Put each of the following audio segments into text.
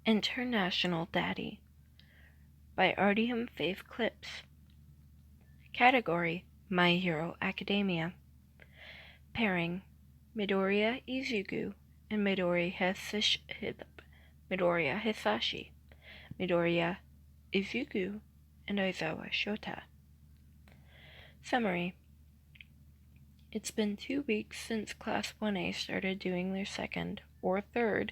International Daddy by Rdmfavclps. Category: My Hero Academia. Pairing: Midoriya Izuku and Midoriya Hisashi, Midoriya Izuku and Aizawa Shouta. Summary: It's been 2 weeks since Class 1A started doing their second or third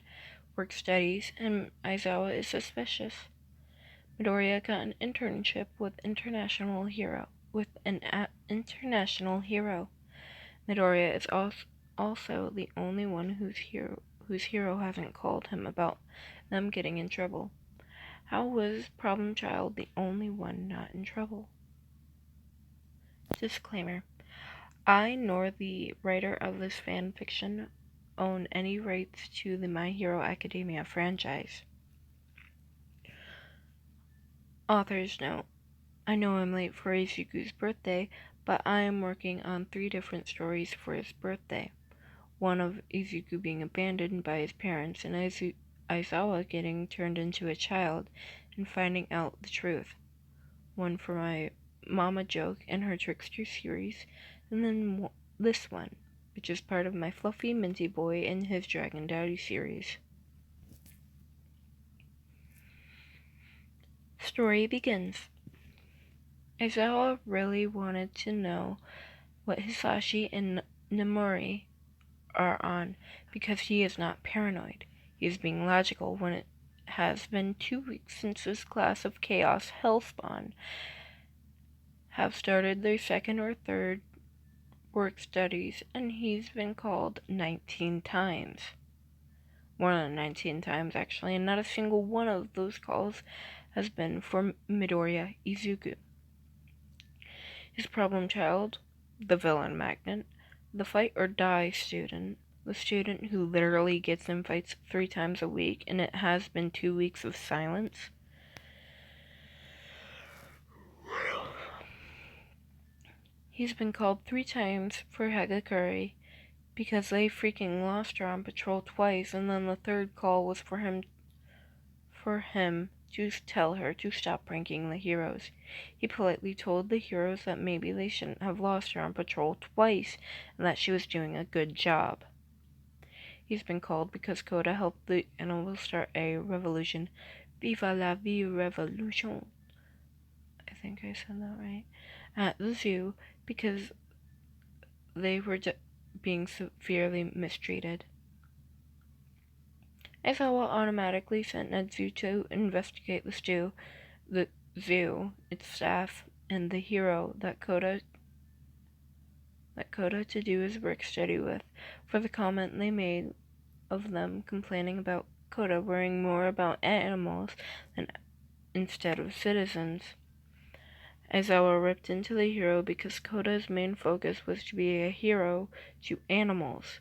work studies, and Aizawa is suspicious. Midoriya got an internship with an international hero. Midoriya is also the only one whose hero hasn't called him about them getting in trouble. How was Problem Child the only one not in trouble? Disclaimer: I nor the writer of this fan fiction own any rights to the My Hero Academia franchise. Author's note: I know I'm late for Izuku's birthday, but I am working on 3 different stories for his birthday. One of Izuku being abandoned by his parents and Aizawa getting turned into a child and finding out the truth. One for my Mama Joke and her Trickster series, and then this one, which is part of my Fluffy Minty Boy and his Dragon Daddy series. Story begins. Aizawa really wanted to know what Hisashi and Nomori are on because he is not paranoid. He is being logical when it has been 2 weeks since this class of Chaos Hellspawn have started their second or third work studies, and he's been called 19 times. More than 19 times, actually, and not a single one of those calls has been for Midoriya Izuku. His problem child, the villain magnet, the fight or die student, the student who literally gets in fights 3 times a week, and it has been 2 weeks of silence. He's been called 3 times for Hagakure because they freaking lost her on patrol twice, and then the 3rd call was for him to tell her to stop pranking the heroes. He politely told the heroes that maybe they shouldn't have lost her on patrol twice and that she was doing a good job. He's been called because Koda helped the animals start a revolution. Viva la vie revolution. I think I said that right. At the zoo because they were being severely mistreated. Aizawa automatically sent Netsu to investigate the zoo, its staff, and the hero that Koda to do his work study with, for the comment they made of them complaining about Koda worrying more about animals than instead of citizens. Aizawa ripped into the hero because Koda's main focus was to be a hero to animals,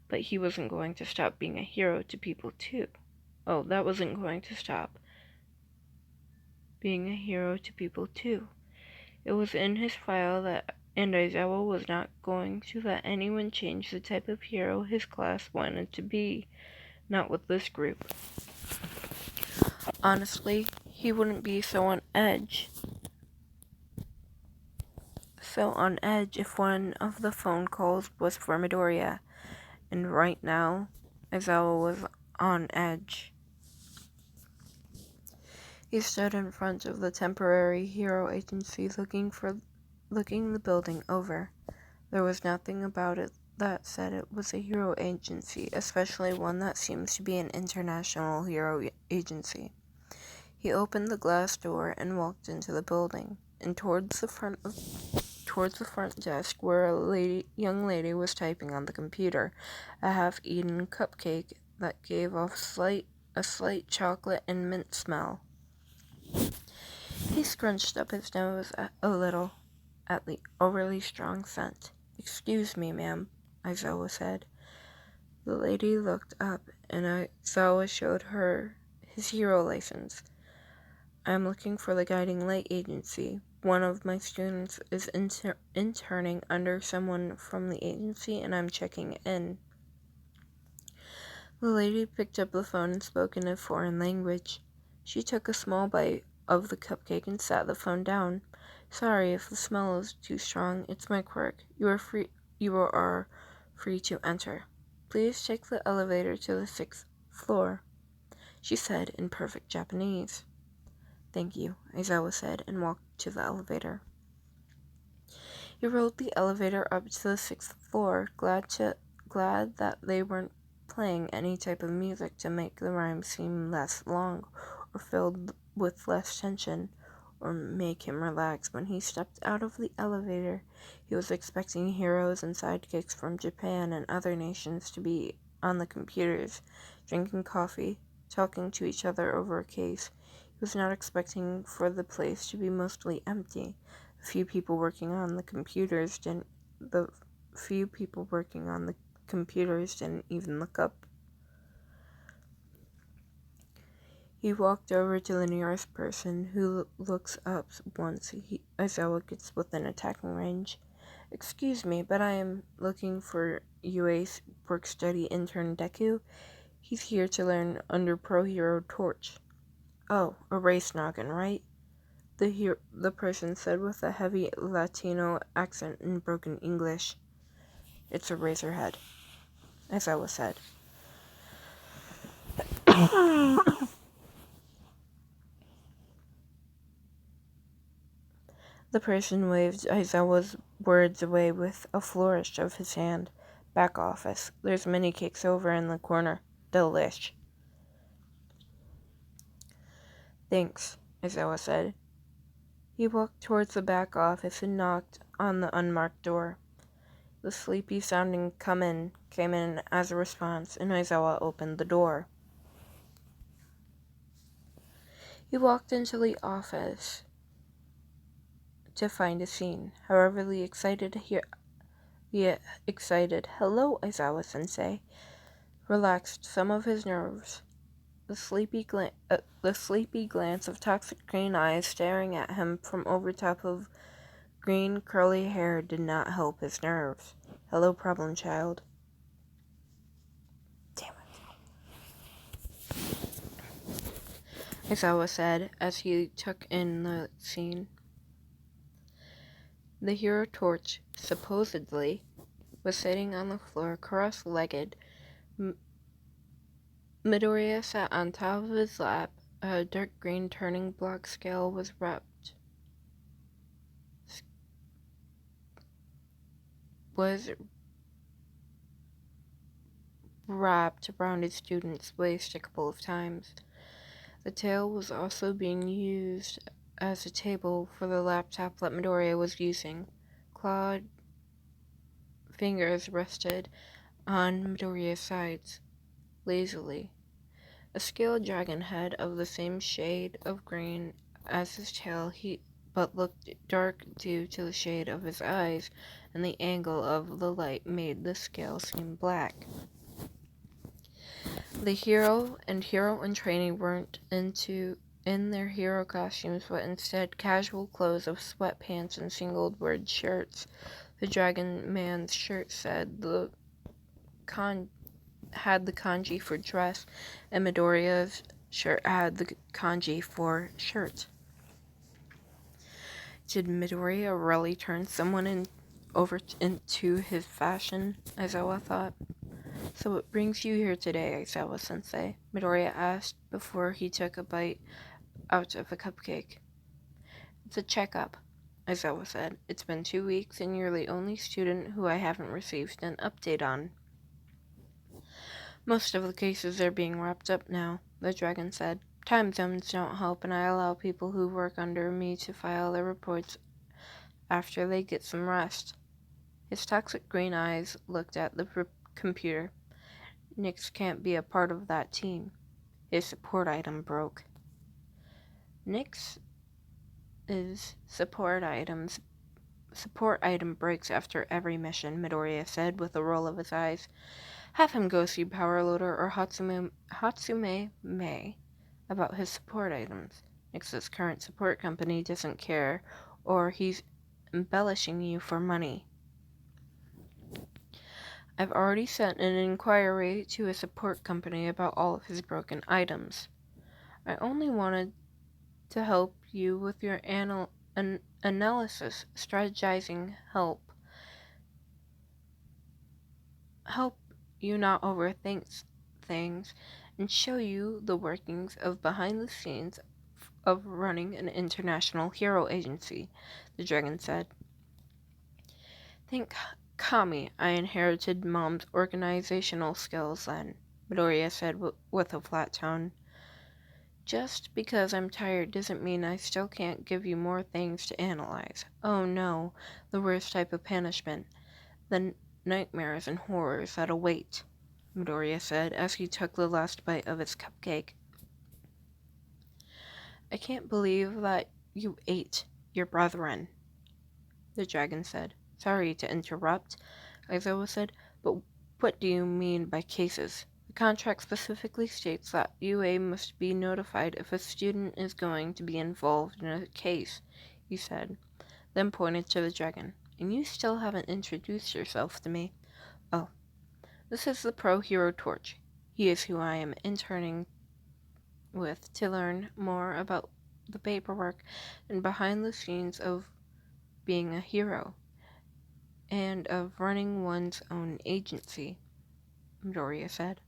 but he wasn't going to stop being a hero to people too. Oh, that wasn't going to stop being a hero to people too. It was in his file that Aizawa was not going to let anyone change the type of hero his class wanted to be, not with this group. Honestly, he wouldn't be so on edge if one of the phone calls was for Midoriya, and right now, Aizawa was on edge. He stood in front of the temporary hero agency looking the building over. There was nothing about it that said it was a hero agency, especially one that seems to be an international hero agency. He opened the glass door and walked into the building, and towards the front desk where a young lady was typing on the computer, a half-eaten cupcake that gave off a slight chocolate and mint smell. He scrunched up his nose a little at the overly strong scent. "Excuse me, ma'am," Aizawa said. The lady looked up, and Aizawa showed her his hero license. "I'm looking for the Guiding Light Agency. One of my students is interning under someone from the agency, and I'm checking in." The lady picked up the phone and spoke in a foreign language. She took a small bite of the cupcake and sat the phone down. Sorry if the smell is too strong. It's my quirk. You are free to enter. Please take the elevator to the 6th floor, she said in perfect Japanese. Thank you, Aizawa said, and walked to the elevator. He rode the elevator up to the 6th floor, glad that they weren't playing any type of music to make the rhyme seem less long or filled with less tension or make him relax. When he stepped out of the elevator, he was expecting heroes and sidekicks from Japan and other nations to be on the computers, drinking coffee, talking to each other over a case. He was not expecting for the place to be mostly empty. The few people working on the computers didn't even look up. He walked over to the nearest person, who looks up once Aizawa gets within attacking range. Excuse me, but I am looking for UA's work-study intern Deku. He's here to learn under Pro Hero Torch. Oh, a race noggin, right? The person said with a heavy Latino accent in broken English. It's a Razorhead, Aizawa said. The person waved Aizawa's words away with a flourish of his hand. Back office. There's mini cakes over in the corner. Delish. Thanks, Aizawa said. He walked towards the back office and knocked on the unmarked door. The sleepy-sounding "come in" came in as a response, and Aizawa opened the door. He walked into the office to find a scene. However, the excited, "Hello, Aizawa-sensei," relaxed some of his nerves. The sleepy glance of toxic green eyes staring at him from over top of green curly hair did not help his nerves. Hello, problem child. Damn it. Aizawa said as he took in the scene. The hero Torch, supposedly, was sitting on the floor cross-legged. Midoriya sat on top of his lap. A dark green turning block scale was wrapped around his student's waist a couple of times. The tail was also being used as a table for the laptop that Midoriya was using. Clawed fingers rested on Midoriya's sides, lazily. A scaled dragon head of the same shade of green as his tail, but looked dark due to the shade of his eyes, and the angle of the light made the scale seem black. The hero and heroine training weren't in their hero costumes, but instead casual clothes of sweatpants and single-word shirts. The Dragon Man's shirt said had the kanji for dress, and Midoriya's shirt had the kanji for shirt. Did Midoriya really turn someone over into his fashion, Aizawa thought. So what brings you here today, Aizawa-sensei? Midoriya asked before he took a bite out of a cupcake. It's a checkup, Aizawa said. It's been 2 weeks, and you're the only student who I haven't received an update on. Most of the cases are being wrapped up now, the dragon said. Time zones don't help, and I allow people who work under me to file their reports after they get some rest. His toxic green eyes looked at the computer. Nix can't be a part of that team. His support item broke. Nix's support item breaks after every mission, Midoriya said with a roll of his eyes. Have him go see Power Loader or Hatsume Mei about his support items. Nix's current support company doesn't care, or he's embellishing you for money. I've already sent an inquiry to a support company about all of his broken items. I only wanted to help you with your analysis, strategizing, help you not overthink things, and show you the workings of behind the scenes of running an international hero agency, the dragon said. Thank Kami I inherited Mom's organizational skills then, Midoriya said with a flat tone. Just because I'm tired doesn't mean I still can't give you more things to analyze. Oh no, the worst type of punishment. The nightmares and horrors that await, Midoriya said as he took the last bite of his cupcake. I can't believe that you ate your brethren, the dragon said. Sorry to interrupt, Aizawa said, but what do you mean by cases? The contract specifically states that UA must be notified if a student is going to be involved in a case, he said, then pointed to the dragon. And you still haven't introduced yourself to me. Oh, this is the pro hero Torch. He is who I am interning with to learn more about the paperwork and behind the scenes of being a hero and of running one's own agency, Midoriya said.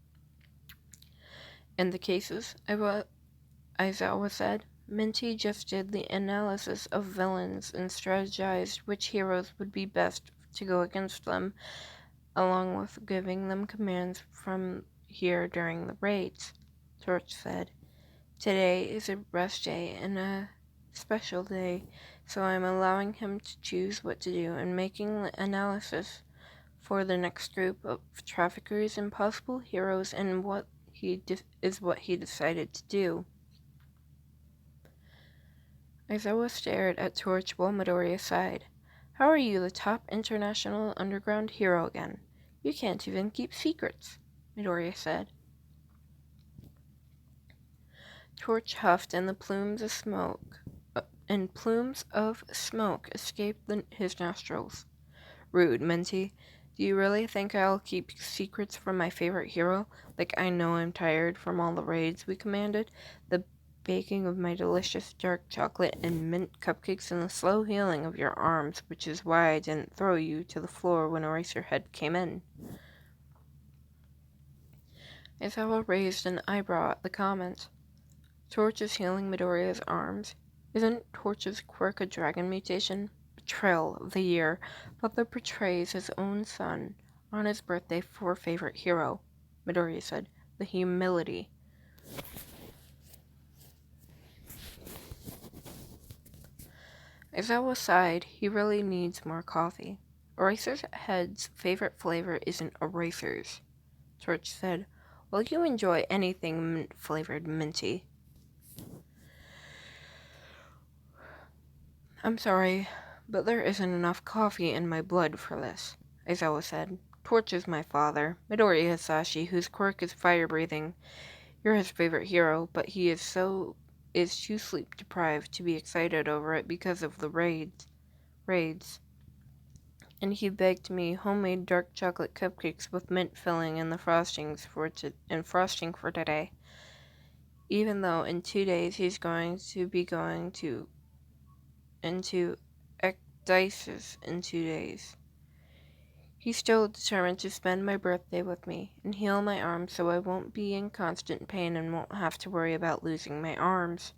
In the cases, Aizawa said, Minty just did the analysis of villains and strategized which heroes would be best to go against them, along with giving them commands from here during the raids, Torch said. Today is a rest day and a special day, so I'm allowing him to choose what to do and making the analysis for the next group of traffickers and possible heroes and what he decided to do. Aizawa stared at Torch while Midoriya sighed. How are you the top international underground hero again? You can't even keep secrets, Midoriya said. Torch huffed and the plumes of smoke escaped his nostrils. Rude, Minty. Do you really think I'll keep secrets from my favorite hero? Like I know I'm tired from all the raids we commanded, the baking of my delicious dark chocolate and mint cupcakes, and the slow healing of your arms, which is why I didn't throw you to the floor when Eraserhead came in. Aizawa raised an eyebrow at the comment. Torch is healing Midoriya's arms. Isn't Torch's quirk a dragon mutation? Betrayal of the year. Father betrays his own son on his birthday for favorite hero, Midoriya said. The humility. Aizawa sighed. He really needs more coffee. Eraserhead's favorite flavor isn't erasers, Torch said. Well, you enjoy anything mint-flavored, Minty. I'm sorry, but there isn't enough coffee in my blood for this, Aizawa said. Torch is my father, Midoriya Hisashi, whose quirk is fire-breathing. You're his favorite hero, but he is too sleep-deprived to be excited over it because of the raids. And he baked me homemade dark chocolate cupcakes with mint filling and the frosting for today. Even though in 2 days he's going to be going into Ecdysis in 2 days. He's still determined to spend my birthday with me and heal my arms so I won't be in constant pain and won't have to worry about losing my arms.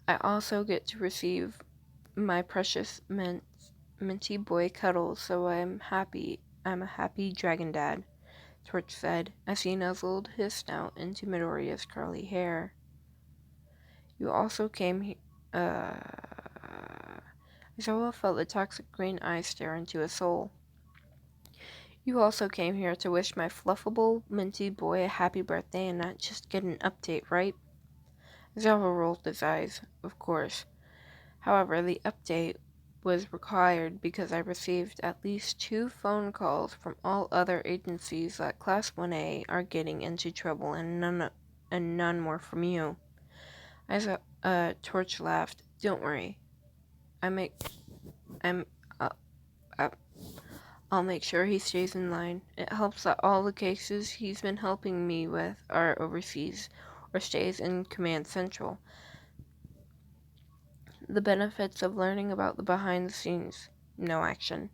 I also get to receive my precious minty boy cuddles, so I'm a happy dragon dad, Torch said as he nuzzled his snout into Midoriya's curly hair. You also came here. Aizawa felt the toxic green eyes stare into his soul. You also came here to wish my fluffable, minty boy a happy birthday and not just get an update, right? Aizawa rolled his eyes, of course. However, the update was required because I received at least 2 phone calls from all other agencies that Class 1A are getting into trouble and none more from you. Torch laughed. Don't worry. I'll make sure he stays in line. It helps that all the cases he's been helping me with are overseas or stays in Command Central. The benefits of learning about the behind the scenes. No action.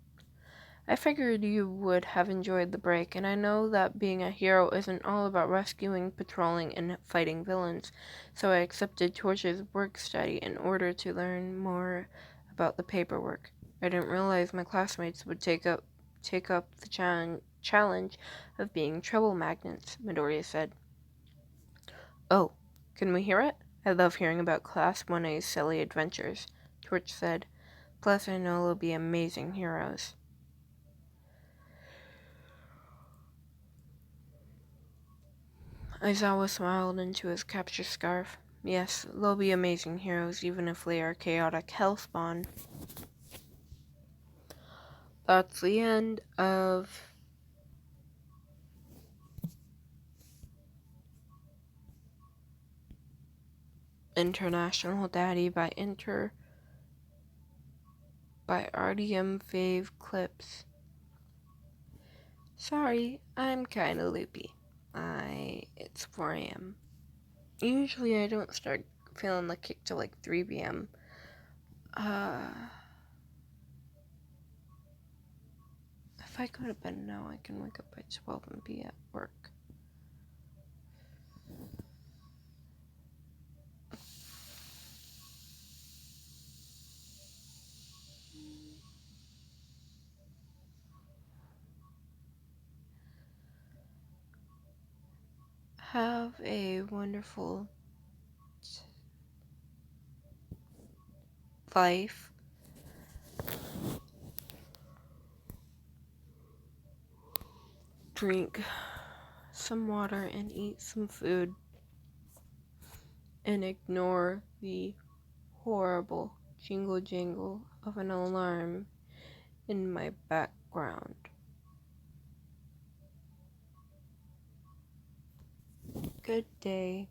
I figured you would have enjoyed the break, and I know that being a hero isn't all about rescuing, patrolling, and fighting villains, so I accepted Torch's work study in order to learn more about the paperwork. I didn't realize my classmates would take up the challenge of being trouble magnets, Midoriya said. Oh, can we hear it? I love hearing about Class 1A's silly adventures, Torch said. Plus, I know they'll be amazing heroes. Aizawa smiled into his capture scarf. Yes, they'll be amazing heroes even if they are chaotic hellspawn. That's the end of International Daddy by Rdmfavclps. Sorry, I'm kinda loopy. It's 4 a.m. Usually I don't start feeling the kick till like 3 p.m. If I go to bed now, I can wake up by 12 and be at work. Have a wonderful life. Drink some water and eat some food. And ignore the horrible jingle jangle of an alarm in my background. Good day.